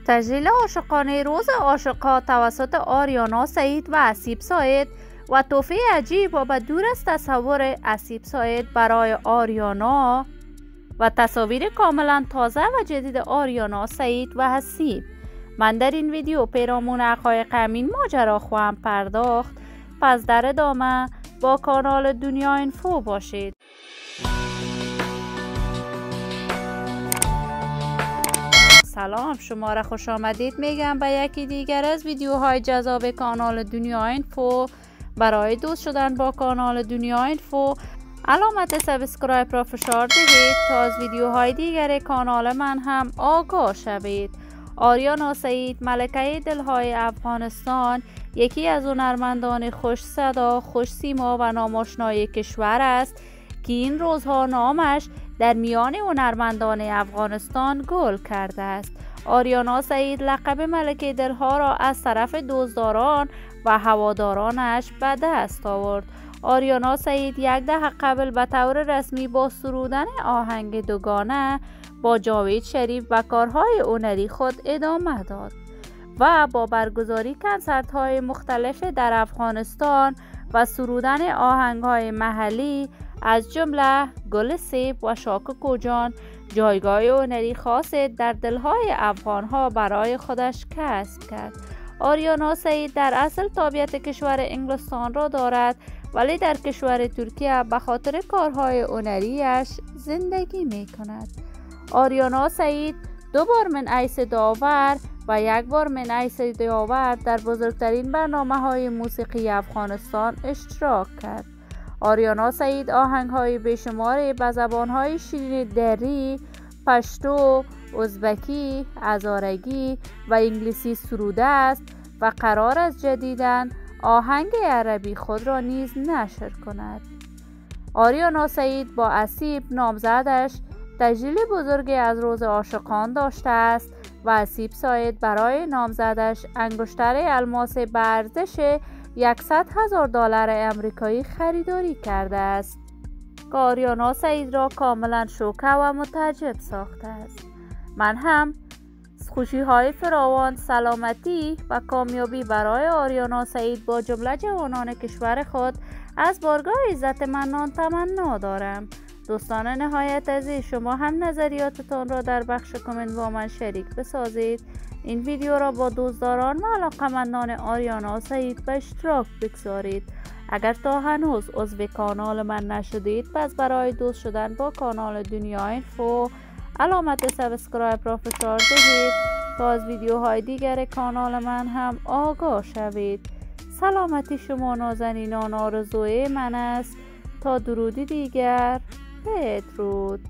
تجلیل عاشقانه روز عاشق‌ها توسط آریانا سعید و اسیب سعید و تحفه عجیب و دور از تصور اسیب سعید برای آریانا و تصاویر کاملا تازه و جدید آریانا سعید و اسیب. من در این ویدیو پیرامون حقایق همین ماجرا خواهم پرداخت، پس در ادامه با کانال دنیا اینفو باشید. سلام، شما را خوش آمدید میگم به یکی دیگر از ویدیوهای جذاب کانال دنیا اینفو. برای دوست شدن با کانال دنیا اینفو علامت سابسکرایب را فشار دهید تا از ویدیوهای دیگر کانال من هم آگاه شوید. آریانا سعید، ملکه دلهای افغانستان، یکی از هنرمندان خوش صدا، خوش سیما و ناماشنای کشور است که این روزها نامش در میان هنرمندان افغانستان گل کرده است. آریانا سعید لقب ملکه دلها را از طرف دزداران و هوادارانش به دست آورد. آریانا سعید یک دهه قبل به طور رسمی با سرودن آهنگ دوگانه با جاوید شریف و کارهای هنری خود ادامه داد و با برگزاری کنسرت‌های مختلف در افغانستان و سرودن آهنگ‌های محلی از جمله گل سیب و شاکو جان جایگاه هنری خاص در دلهای افغان‌ها برای خودش کسب کرد. آریانا سعید در اصل تابعیت کشور انگلستان را دارد، ولی در کشور ترکیه به خاطر کارهای هنریش زندگی می کند. آریانا سعید 2 بار من حیث داور و 1 بار من حیث داور در بزرگترین برنامه‌های موسیقی افغانستان اشتراک کرد. آریانا سعید آهنگ‌های بیشماری به زبان‌های شیرین دری، پشتو، ازبکی، هزارگی و انگلیسی سروده است و قرار است جدیداً آهنگ عربی خود را نیز نشر کند. آریانا سعید با اسیب نامزدش تجلیل بزرگی از روز عاشقان داشته است و اسیب سعید برای نامزدش انگشتر الماس به ارزش $100,000 آمریکایی خریداری کرده است که آریانا سعید را کاملا شوکه و متعجب ساخته است. من هم خوشی‌های فراوان، سلامتی و کامیابی برای آریانا سعید با جمله جوانان کشور خود از بارگاه عزت منان تمنا دارم. دوستان نهایت عزیز، شما هم نظریاتتان را در بخش کامنت با من شریک بسازید. این ویدیو را با دوستداران و علاقه‌مندان آریانا سعید به اشتراک بگذارید. اگر تا هنوز عضو کانال من نشدید، پس برای دوست شدن با کانال دنیا اینفو علامت سابسکرایب را فشار دهید تا از ویدیوهای دیگر کانال من هم آگاه شوید. سلامتی شما نازنینان آرزوی من است. تا درودی دیگر، بدرود.